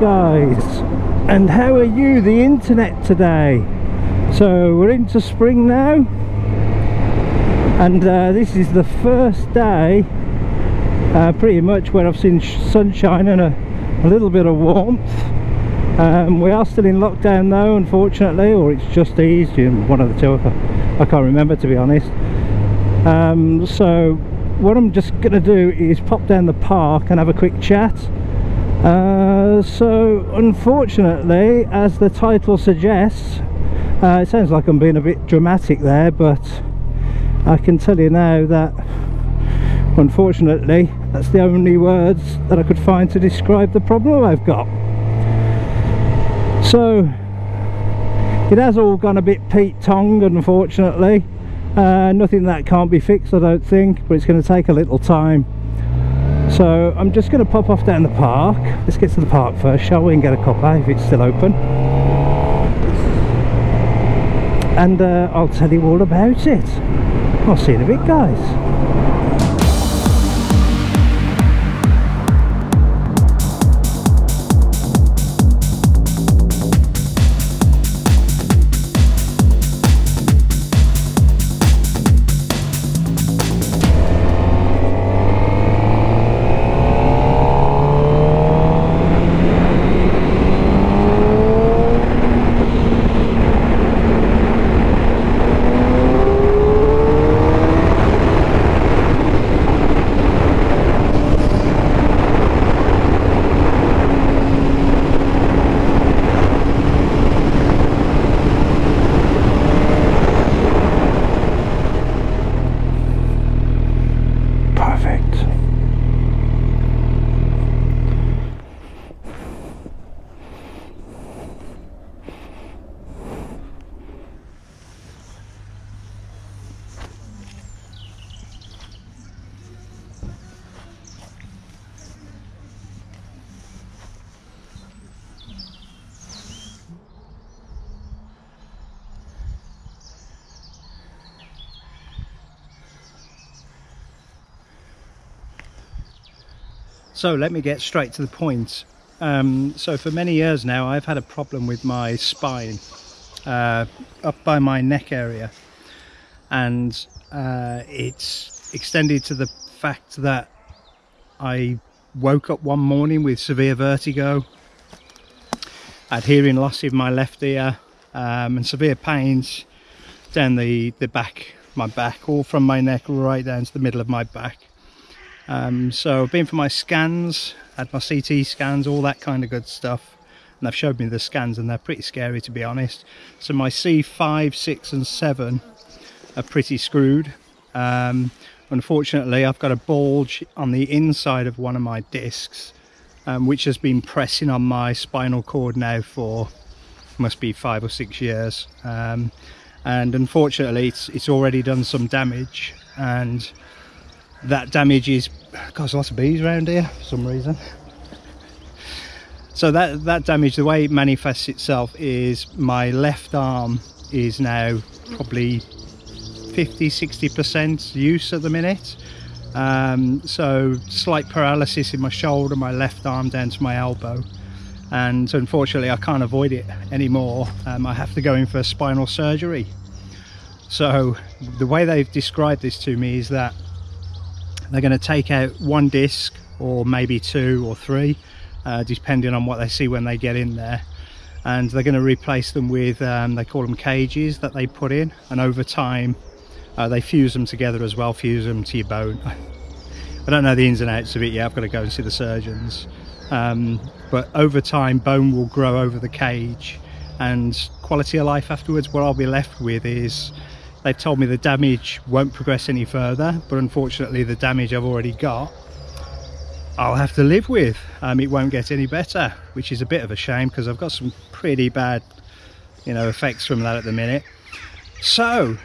guys, and how are you, the internet, today? So we're into spring now, and this is the first day pretty much where I've seen sunshine and a little bit of warmth. We are still in lockdown though, unfortunately, or it's just eased, one of the two, I can't remember, to be honest. So what I'm just going to do is pop down the park and have a quick chat. So unfortunately, as the title suggests, it sounds like I'm being a bit dramatic there, but I can tell you now that unfortunately that's the only words that I could find to describe the problem I've got. So it has all gone a bit Pete Tong, unfortunately. Nothing that can't be fixed, I don't think, but it's going to take a little time. So I'm just going to pop off down the park. Let's get to the park first, shall we, and get a cuppa if it's still open. And I'll tell you all about it. I'll see you in a bit, guys. So let me get straight to the point. So for many years now I've had a problem with my spine up by my neck area, and it's extended to the fact that I woke up one morning with severe vertigo. I had hearing loss in my left ear, and severe pains down the back, my back, all from my neck right down to the middle of my back. So I've been for my scans, had my CT scans, all that kind of good stuff, and they've showed me the scans and they're pretty scary, to be honest. So my C5, 6 and 7 are pretty screwed. Unfortunately I've got a bulge on the inside of one of my discs, which has been pressing on my spinal cord now for must be 5 or 6 years, and unfortunately it's already done some damage, and that damage is, God, there's lots of bees around here for some reason. So that damage, the way it manifests itself is my left arm is now probably 50–60% use at the minute. So slight paralysis in my shoulder, my left arm down to my elbow, and unfortunately I can't avoid it anymore. I have to go in for spinal surgery. So the way they've described this to me is that they're going to take out one disc, or maybe 2 or 3, depending on what they see when they get in there, and they're going to replace them with they call them cages that they put in, and over time they fuse them together as well, fuse them to your bone. I don't know the ins and outs of it yet, I've got to go and see the surgeons, but over time bone will grow over the cage, and quality of life afterwards, what I'll be left with is, they've told me the damage won't progress any further, but unfortunately the damage I've already got I'll have to live with. It won't get any better, which is a bit of a shame because I've got some pretty bad, effects from that at the minute. So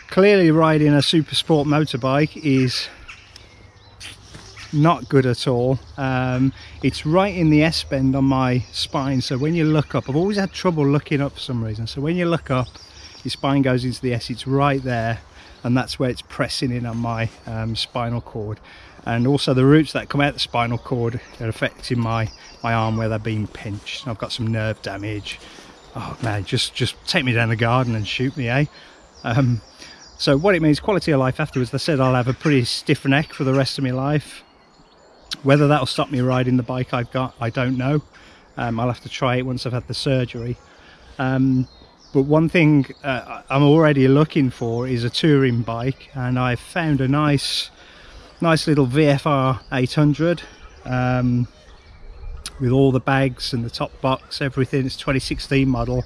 clearly riding a super sport motorbike is not good at all. It's right in the S-bend on my spine, so when you look up, I've always had trouble looking up for some reason, so when you look up your spine goes into the S, it's right there, and that's where it's pressing in on my spinal cord. And also the roots that come out the spinal cord are affecting my arm where they're being pinched. I've got some nerve damage. Oh man, just take me down the garden and shoot me, eh? So what it means, quality of life afterwards, they said I'll have a pretty stiff neck for the rest of my life. Whether that'll stop me riding the bike I've got, I don't know. I'll have to try it once I've had the surgery. But one thing I'm already looking for is a touring bike, and I've found a nice little VFR 800 with all the bags and the top box, everything. It's 2016 model,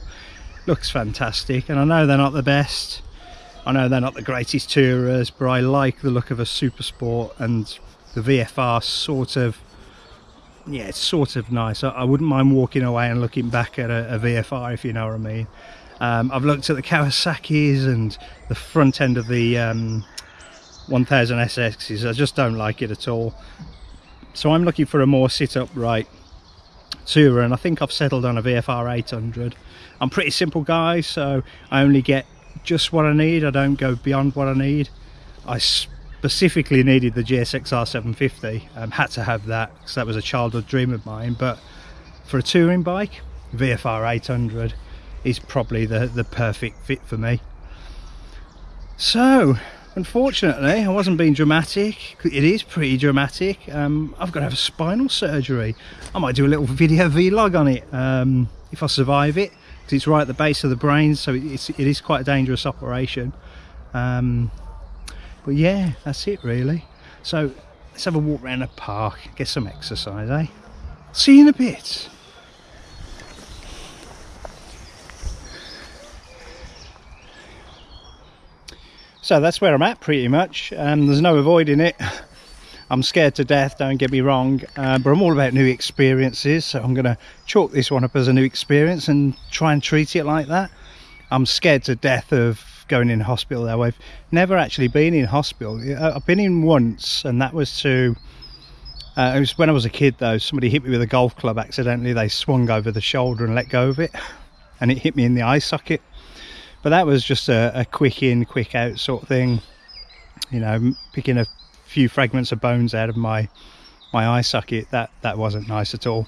looks fantastic, and I know they're not the best, I know they're not the greatest tourers, but I like the look of a super sport, and the VFR sort of, yeah, it's sort of nice. I wouldn't mind walking away and looking back at a VFR, if you know what I mean. I've looked at the Kawasaki's and the front end of the 1000 SXs. I just don't like it at all. So I'm looking for a more sit upright tourer, and I think I've settled on a VFR 800. I'm pretty simple guy, so I only get just what I need. I don't go beyond what I need. I specifically needed the GSXR 750, had to have that because that was a childhood dream of mine. But for a touring bike, VFR 800 is probably the perfect fit for me. So unfortunately, I wasn't being dramatic. It is pretty dramatic. I've got to have a spinal surgery. I might do a little video vlog on it if I survive it, because it's right at the base of the brain, so it is quite a dangerous operation. But yeah, that's it really. So let's have a walk around the park, get some exercise, eh? See you in a bit. So that's where I'm at pretty much. There's no avoiding it. I'm scared to death, don't get me wrong, but I'm all about new experiences, so I'm going to chalk this one up as a new experience and try and treat it like that. I'm scared to death of going in hospital though. I've never actually been in hospital. I've been in once, and that was to it was when I was a kid though. Somebody hit me with a golf club accidentally. They swung over the shoulder and let go of it, and it hit me in the eye socket. But that was just a quick in quick out sort of thing, you know, picking a few fragments of bones out of my eye socket. That wasn't nice at all.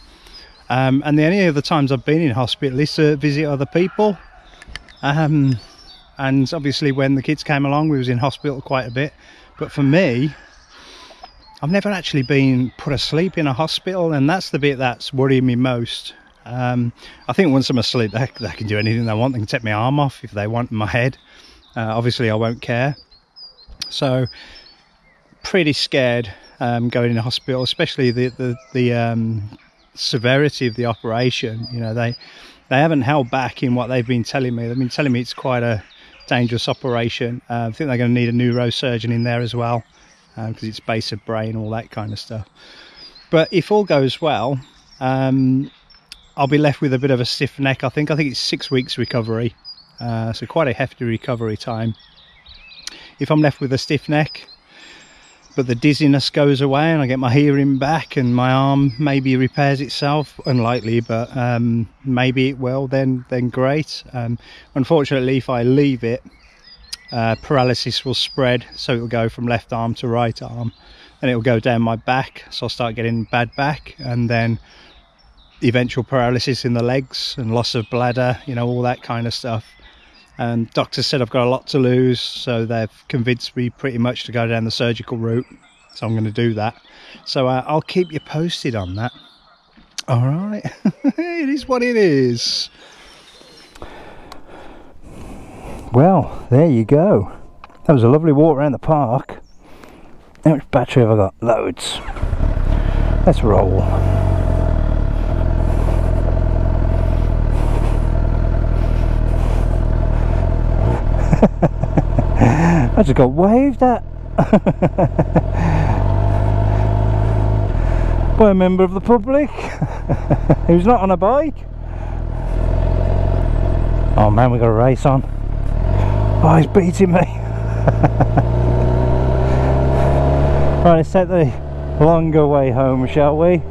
And the only other times I've been in hospital is to visit other people, and obviously when the kids came along we was in hospital quite a bit. But for me, I've never actually been put asleep in a hospital, and that's the bit that's worrying me most. I think once I'm asleep they can do anything they want. They can take my arm off if they want, my head. Obviously I won't care. So pretty scared going in a hospital, especially the severity of the operation. You know, they haven't held back in what they've been telling me. They've been telling me it's quite a dangerous operation. I think they're going to need a neurosurgeon in there as well, because it's base of brain, all that kind of stuff. But if all goes well, I'll be left with a bit of a stiff neck. I think it's 6 weeks recovery, so quite a hefty recovery time. If I'm left with a stiff neck, but the dizziness goes away and I get my hearing back and my arm maybe repairs itself, unlikely, but maybe it will, then great. Unfortunately, if I leave it, paralysis will spread, so it'll go from left arm to right arm, and it'll go down my back, so I'll start getting bad back, and then eventual paralysis in the legs and loss of bladder, you know, all that kind of stuff. And doctors said I've got a lot to lose, so they've convinced me pretty much to go down the surgical route, so I'm going to do that. So I'll keep you posted on that. All right. It is what it is. Well, there you go. That was a lovely walk around the park. How much battery have I got? Loads. Let's roll. I just got waved at by a member of the public who's not on a bike. Oh man, we got a race on. Oh, he's beating me. Right, let's take the longer way home, shall we?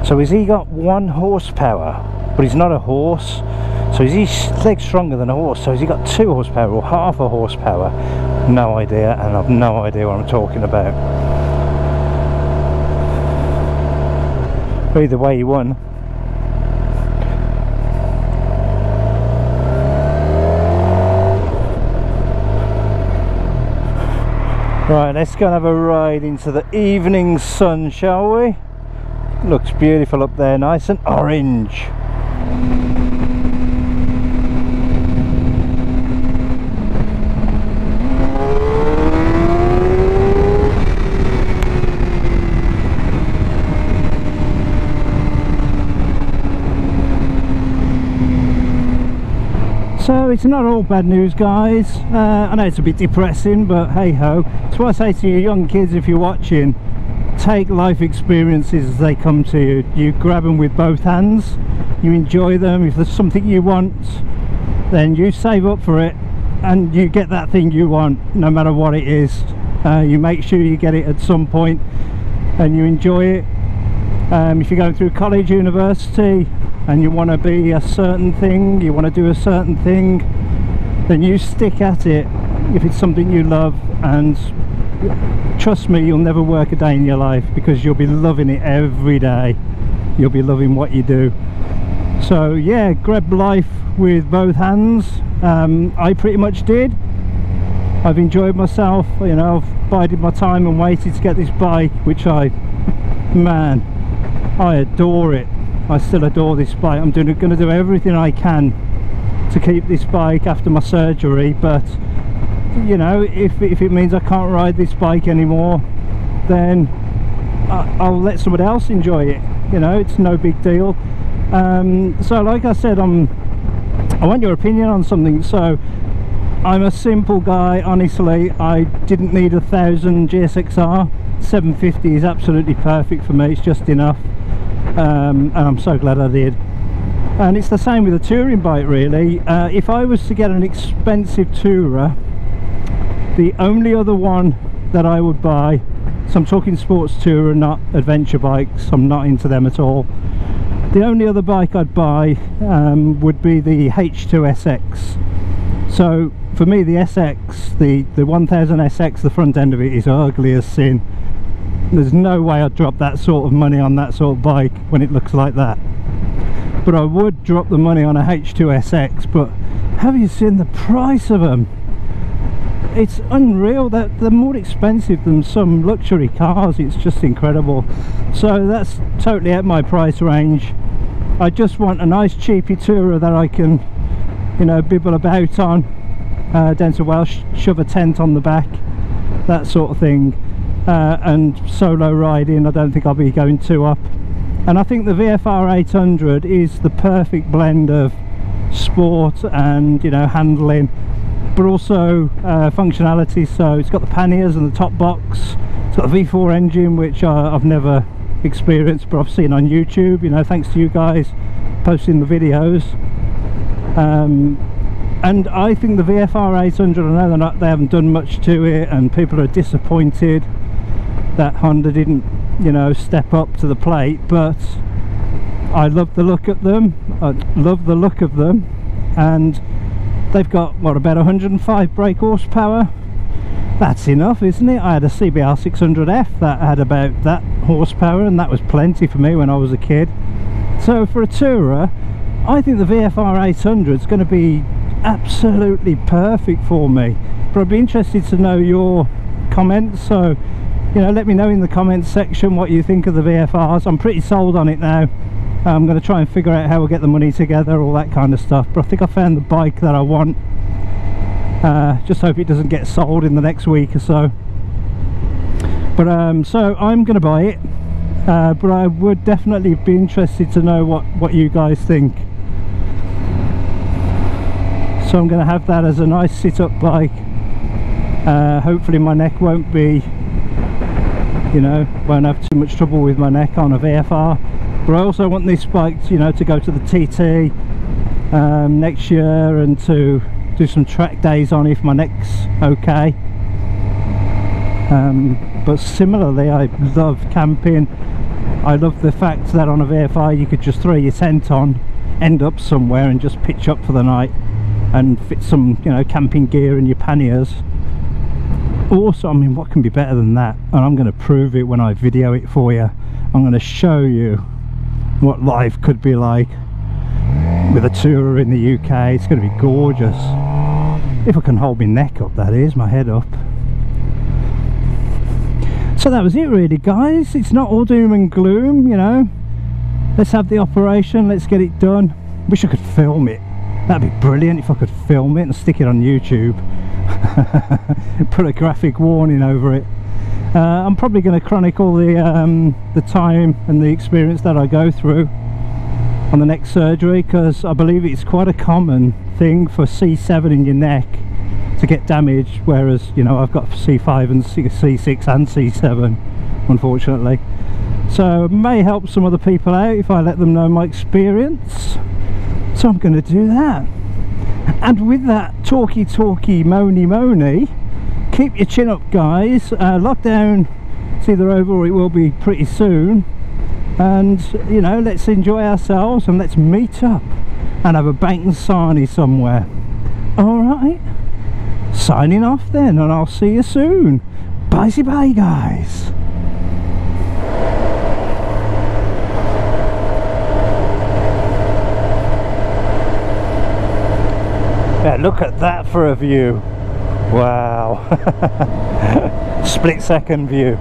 So has he got 1 horsepower? but he's not a horse. So is he legs stronger than a horse? So has he got 2 horsepower or half a horsepower? No idea, and I've no idea what I'm talking about. But either way, he won. Right, let's go and have a ride into the evening sun, shall we? Looks beautiful up there, nice and orange. So it's not all bad news, guys. I know it's a bit depressing, but hey ho. That's why I say to you young kids, if you're watching, take life experiences as they come to you. You grab them with both hands, you enjoy them. If there's something you want, then you save up for it and you get that thing you want, no matter what it is. You make sure you get it at some point and you enjoy it. If you're going through college, university, and you want to be a certain thing, you want to do a certain thing, then you stick at it if it's something you love, and trust me, you'll never work a day in your life because you'll be loving it every day. You'll be loving what you do. So yeah, grab life with both hands. I pretty much did. I've enjoyed myself, you know, I've bided my time and waited to get this bike, which man, I adore it. I still adore this bike. I'm going to do everything I can to keep this bike after my surgery, but you know, if it means I can't ride this bike anymore, then I'll let somebody else enjoy it. You know, it's no big deal. So like I said, I want your opinion on something. So I'm a simple guy, honestly. I didn't need 1000 GSXR. 750 is absolutely perfect for me. It's just enough. And I'm so glad I did. And it's the same with a touring bike, really. If I was to get an expensive tourer, the only other one that I would buy, so I'm talking sports tourer, not adventure bikes, I'm not into them at all. The only other bike I'd buy would be the H2SX. So for me, the SX, the 1000 SX, the front end of it is ugly as sin. There's no way I'd drop that sort of money on that sort of bike when it looks like that. But I would drop the money on a H2SX. But have you seen the price of them? It's unreal. They're more expensive than some luxury cars. It's just incredible. So that's totally at my price range. I just want a nice cheapy tourer that I can, you know, bibble about on, down to Welsh, shove a tent on the back, that sort of thing. And solo riding, I don't think I'll be going too up. And I think the VFR 800 is the perfect blend of sport and, you know, handling, but also functionality. So it's got the panniers and the top box. It's got a V4 engine, which I've never experienced, but I've seen on YouTube, you know, thanks to you guys posting the videos. And I think the VFR 800, I know they haven't done much to it, and people are disappointed that Honda didn't, you know, step up to the plate, but I love the look at them. I love the look of them, and they've got, what, about 105 brake horsepower. That's enough, isn't it? I had a CBR 600F that had about that horsepower, and that was plenty for me when I was a kid. So for a tourer, I think the VFR 800 is going to be absolutely perfect for me. But I'd be interested to know your comments, so you know, let me know in the comments section what you think of the VFRs. I'm pretty sold on it now. I'm going to try and figure out how we'll get the money together, all that kind of stuff, but I think I found the bike that I want. Just hope it doesn't get sold in the next week or so. But so I'm going to buy it, but I would definitely be interested to know what you guys think. So I'm going to have that as a nice sit-up bike. Hopefully my neck won't be, you know, won't have too much trouble with my neck on a VFR. But I also want this bike, you know, to go to the TT next year, and to do some track days on if my neck's okay. But similarly, I love camping. I love the fact that on a VFR you could just throw your tent on end up somewhere and just pitch up for the night and fit some, you know, camping gear in your panniers. Also, I mean, what can be better than that? And I'm going to prove it when I video it for you. I'm going to show you what life could be like with a tourer in the UK. It's going to be gorgeous. If I can hold my neck up, that is, my head up. So that was it really, guys. It's not all doom and gloom, you know. Let's have the operation, let's get it done. Wish I could film it. That'd be brilliant if I could film it and stick it on YouTube. Put a graphic warning over it. I'm probably going to chronicle the time and the experience that I go through on the neck surgery, because I believe it's quite a common thing for C7 in your neck to get damaged, whereas, you know, I've got C5 and C6 and C7, unfortunately. So it may help some other people out if I let them know my experience. So I'm going to do that. And with that talky moany, keep your chin up, guys. Lockdown is either over or it will be pretty soon. And, you know, let's enjoy ourselves and let's meet up and have a bank and sarnie somewhere. Alright, signing off then, and I'll see you soon. Bye guys. Yeah, look at that for a view. Wow. Split second view.